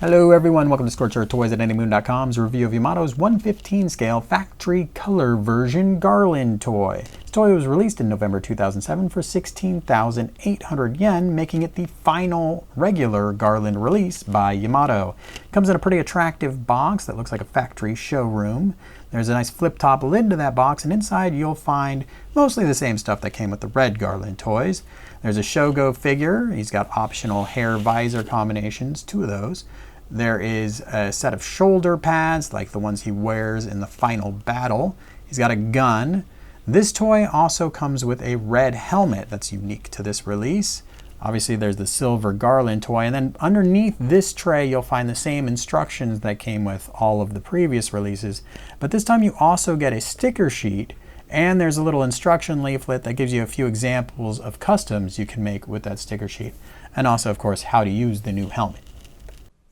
Hello everyone, welcome to Scorcher Toys at AnyMoon.com's review of Yamato's 1/15 scale factory color version Garland toy. This toy was released in November 2007 for 16,800 yen, making it the final regular Garland release by Yamato. It comes in a pretty attractive box that looks like a factory showroom. There's a nice flip-top lid to that box, and inside you'll find mostly the same stuff that came with the red Garland toys. There's a Shogo figure. He's got optional hair visor combinations, 2 of those. There is a set of shoulder pads like the ones he wears in the final battle. He's got a gun. This toy also comes with a red helmet that's unique to this release. Obviously there's the silver Garland toy, and then underneath this tray you'll find the same instructions that came with all of the previous releases, but this time you also get a sticker sheet, and there's a little instruction leaflet that gives you a few examples of customs you can make with that sticker sheet, and also of course how to use the new helmet.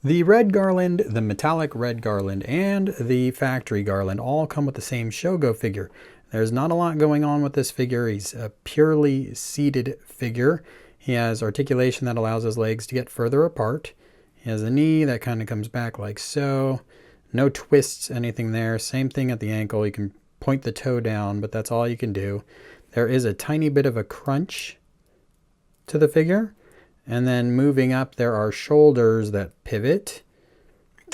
The red Garland, the metallic red Garland, and the factory Garland all come with the same Shogo figure. There's not a lot going on with this figure. He's a purely seated figure. He has articulation that allows his legs to get further apart. He has a knee that kind of comes back like so. No twists, anything there. Same thing at the ankle. You can point the toe down, but that's all you can do. There is a tiny bit of a crunch to the figure. And then moving up, there are shoulders that pivot.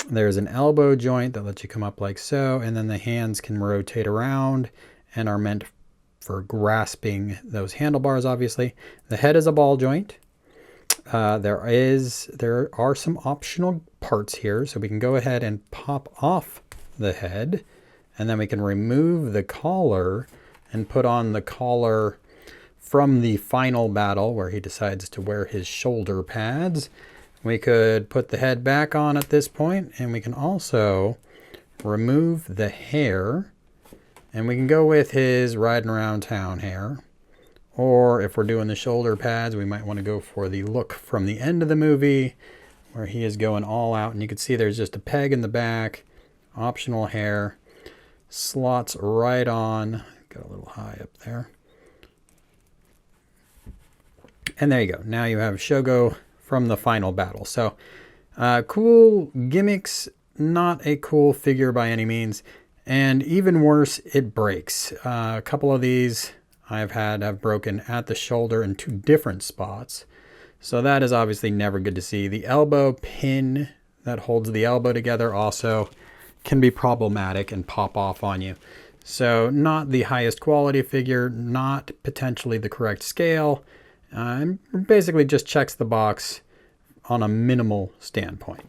There's an elbow joint that lets you come up like so, and then the hands can rotate around and are meant for grasping those handlebars, obviously. The head is a ball joint. There are some optional parts here, so we can go ahead and pop off the head, and then we can remove the collar and put on the collar from the final battle where he decides to wear his shoulder pads. We could put the head back on at this point, and we can also remove the hair, and we can go with his riding around town hair. Or if we're doing the shoulder pads, we might want to go for the look from the end of the movie where he is going all out, and you can see there's just a peg in the back, optional hair, slots right on. Got a little high up there. And there you go. Now you have Shogo from the final battle. So cool gimmicks, not a cool figure by any means. And even worse, it breaks. A couple of these have broken at the shoulder in 2 different spots. So that is obviously never good to see. The elbow pin that holds the elbow together also can be problematic and pop off on you. So not the highest quality figure, not potentially the correct scale. And basically just checks the box on a minimal standpoint.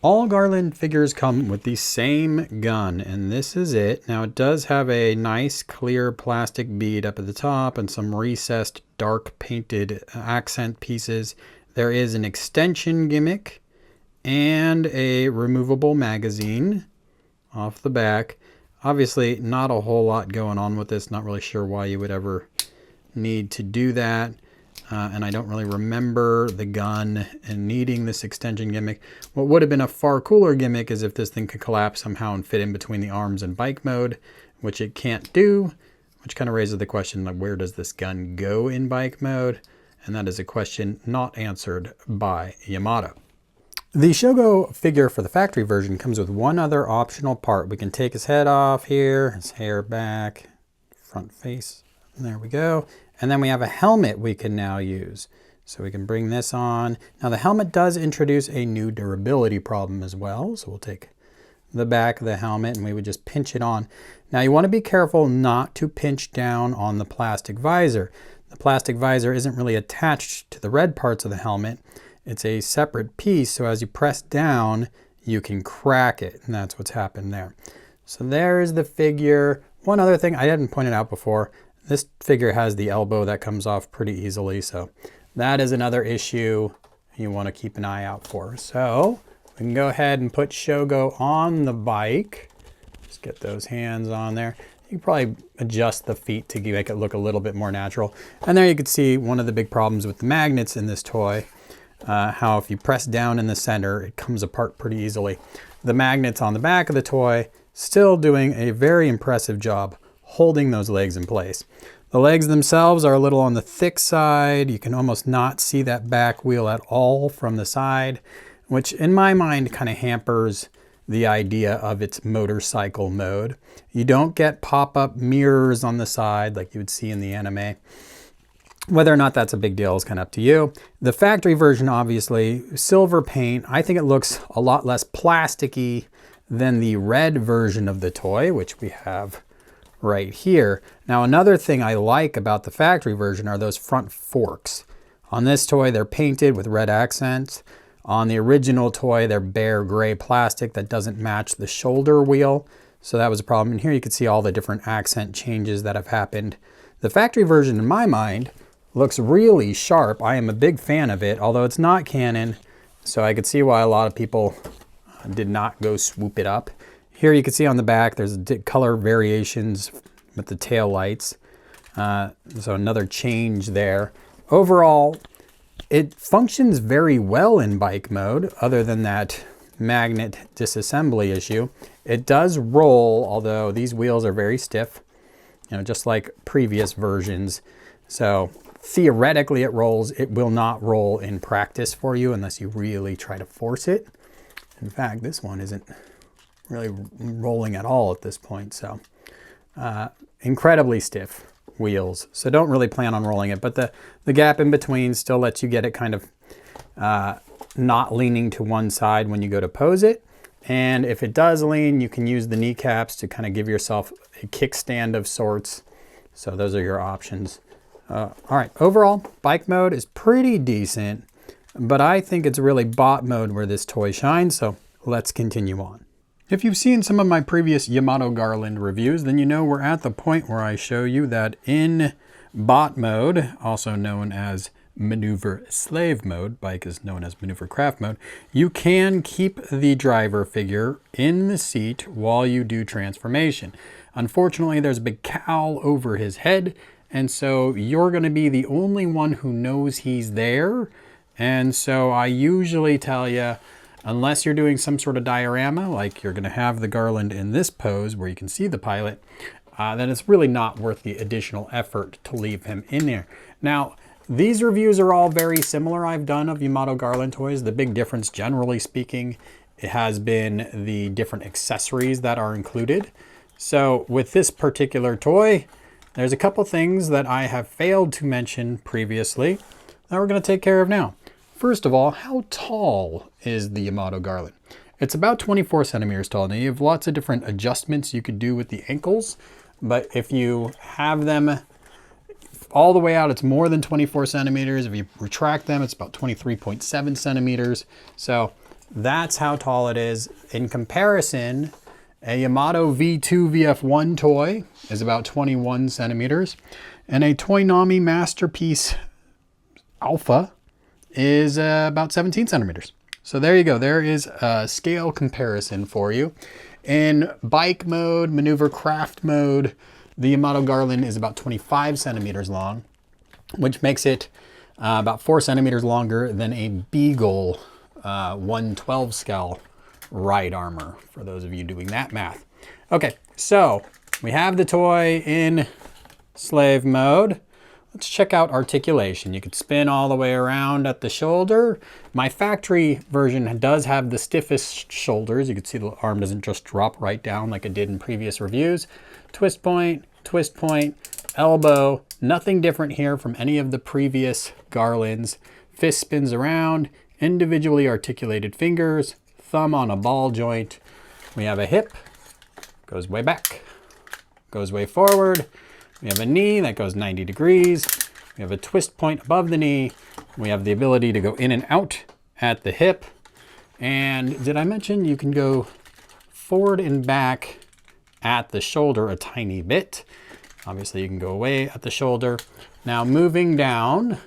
All Garland figures come with the same gun, and this is it. Now it does have a nice clear plastic bead up at the top and some recessed dark painted accent pieces. There is an extension gimmick and a removable magazine off the back. Obviously not a whole lot going on with this. Not really sure why you would ever need to do that. And I don't really remember the gun and needing this extension gimmick. What would have been a far cooler gimmick is if this thing could collapse somehow and fit in between the arms in bike mode, which it can't do, which kind of raises the question, like, where does this gun go in bike mode? And that is a question not answered by Yamato. The Shogo figure for the factory version comes with one other optional part. We can take his head off here, his hair back, front face, and there we go. And then we have a helmet we can now use. So we can bring this on. Now the helmet does introduce a new durability problem as well. So we'll take the back of the helmet and we would just pinch it on. Now you want to be careful not to pinch down on the plastic visor. The plastic visor isn't really attached to the red parts of the helmet. It's a separate piece. So as you press down, you can crack it. And that's what's happened there. So there's the figure. One other thing I hadn't pointed out before. This figure has the elbow that comes off pretty easily, so that is another issue you want to keep an eye out for. So we can go ahead and put Shogo on the bike. Just get those hands on there. You can probably adjust the feet to make it look a little bit more natural. And there you can see one of the big problems with the magnets in this toy, how if you press down in the center, it comes apart pretty easily. The magnets on the back of the toy still doing a very impressive job holding those legs in place. The legs themselves are a little on the thick side. You can almost not see that back wheel at all from the side. which in my mind kind of hampers the idea of its motorcycle mode. You don't get pop-up mirrors on the side like you would see in the anime. Whether or not that's a big deal is kind of up to you. The factory version, obviously, silver paint. I think it looks a lot less plasticky than the red version of the toy, which we have right here. Now, another thing I like about the factory version are those front forks. On this toy, they're painted with red accents. On the original toy, they're bare gray plastic that doesn't match the shoulder wheel. So that was a problem. And here you can see all the different accent changes that have happened. The factory version, in my mind, looks really sharp. I am a big fan of it, although it's not canon. So I could see why a lot of people did not go swoop it up. Here you can see on the back, there's color variations with the tail lights. So another change there. Overall, it functions very well in bike mode, other than that magnet disassembly issue. It does roll, although these wheels are very stiff, just like previous versions. So theoretically it rolls. It will not roll in practice for you unless you really try to force it. In fact, this one isn't really rolling at all at this point. So incredibly stiff wheels. So don't really plan on rolling it, but the gap in between still lets you get it kind of not leaning to one side when you go to pose it. And if it does lean, you can use the kneecaps to kind of give yourself a kickstand of sorts. So those are your options. All right, overall, bike mode is pretty decent, but I think it's really bot mode where this toy shines, so let's continue on. If you've seen some of my previous Yamato Garland reviews, then you know we're at the point where I show you that in bot mode, also known as maneuver slave mode, bike is known as maneuver craft mode, you can keep the driver figure in the seat while you do transformation. Unfortunately, there's a big cowl over his head, and so you're going to be the only one who knows he's there. And so I usually tell you, unless you're doing some sort of diorama, like you're going to have the Garland in this pose where you can see the pilot, then it's really not worth the additional effort to leave him in there. Now, these reviews are all very similar I've done of Yamato Garland toys. The big difference, generally speaking, it has been the different accessories that are included. So with this particular toy, there's a couple things that I have failed to mention previously that we're going to take care of now. First of all, how tall is the Yamato Garland? It's about 24 centimeters tall. Now you have lots of different adjustments you could do with the ankles, but if you have them all the way out, it's more than 24 centimeters. If you retract them, it's about 23.7 centimeters. So that's how tall it is. In comparison, a Yamato V2 VF1 toy is about 21 centimeters, and a Toynami Masterpiece Alpha is about 17 centimeters. So there you go. There is a scale comparison for you. In bike mode, maneuver craft mode, the Yamato Garland is about 25 centimeters long, which makes it about 4 centimeters longer than a Beagle 112 scale ride armor, for those of you doing that math. Okay, so we have the toy in slave mode. Let's check out articulation. You could spin all the way around at the shoulder. My factory version does have the stiffest shoulders. You can see the arm doesn't just drop right down like it did in previous reviews. Twist point, elbow, nothing different here from any of the previous Garlands. Fist spins around, individually articulated fingers, thumb on a ball joint. We have a hip, goes way back, goes way forward. We have a knee that goes 90 degrees. We have a twist point above the knee. We have the ability to go in and out at the hip. And did I mention you can go forward and back at the shoulder a tiny bit? Obviously you can go away at the shoulder. Now moving down,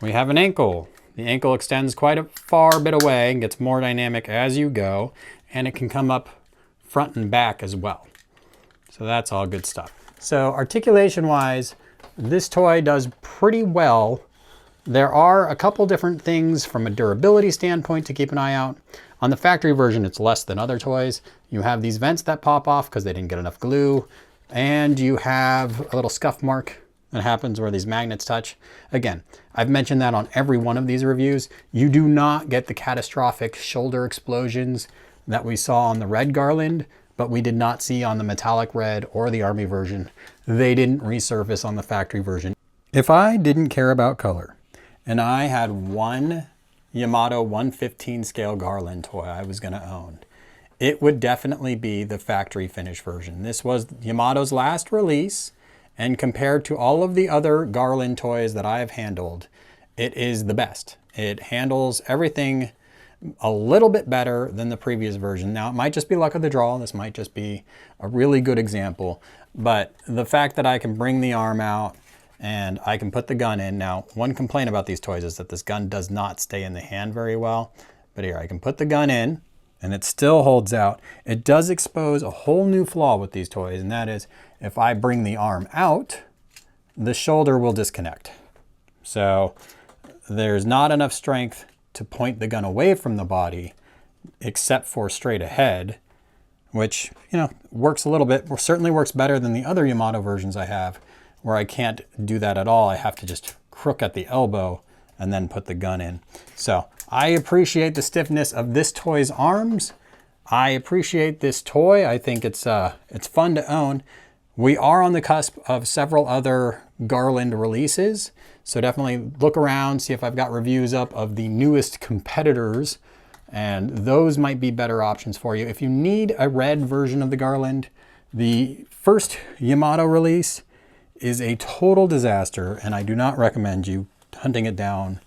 we have an ankle. The ankle extends quite a far bit away and gets more dynamic as you go, and it can come up front and back as well. So that's all good stuff. So articulation wise, this toy does pretty well. There are a couple different things from a durability standpoint to keep an eye out. On the factory version, it's less than other toys. You have these vents that pop off because they didn't get enough glue, and you have a little scuff mark that happens where these magnets touch. Again, I've mentioned that on every one of these reviews. You do not get the catastrophic shoulder explosions that we saw on the red Garland, but we did not see on the metallic red or the Army version. They didn't resurface on the factory version. If I didn't care about color and I had one Yamato 1/15 scale Garland toy I was going to own, it would definitely be the factory finish version. This was Yamato's last release, and compared to all of the other Garland toys that I have handled, it is the best. It handles everything a little bit better than the previous version. Now, it might just be luck of the draw. This might just be a really good example, but the fact that I can bring the arm out and I can put the gun in. Now, one complaint about these toys is that this gun does not stay in the hand very well, but here I can put the gun in and it still holds out. It does expose a whole new flaw with these toys, and that is if I bring the arm out, the shoulder will disconnect. So there's not enough strength to point the gun away from the body, except for straight ahead, which, you know, works a little bit, certainly works better than the other Yamato versions I have, where I can't do that at all. I have to just crook at the elbow and then put the gun in. So I appreciate the stiffness of this toy's arms. I appreciate this toy. I think it's fun to own. We are on the cusp of several other Garland releases, so definitely look around, see if I've got reviews up of the newest competitors, and those might be better options for you. If you need a red version of the Garland, the first Yamato release is a total disaster, and I do not recommend you hunting it down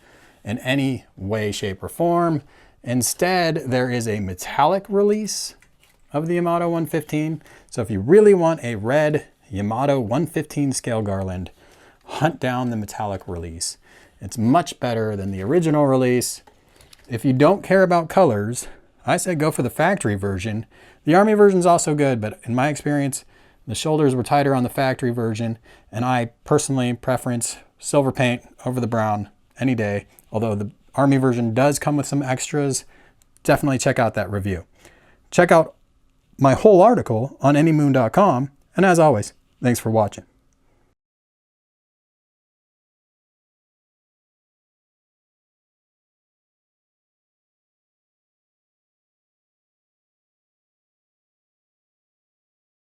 in any way, shape, or form. Instead, there is a metallic release of the Yamato 1/15. So if you really want a red Yamato 1/15 scale Garland, hunt down the metallic release. It's much better than the original release. If you don't care about colors, I say go for the factory version. The Army version is also good, but in my experience, the shoulders were tighter on the factory version, and I personally preference silver paint over the brown any day. Although the Army version does come with some extras, definitely check out that review. Check out my whole article on anymoon.com, and as always, thanks for watching.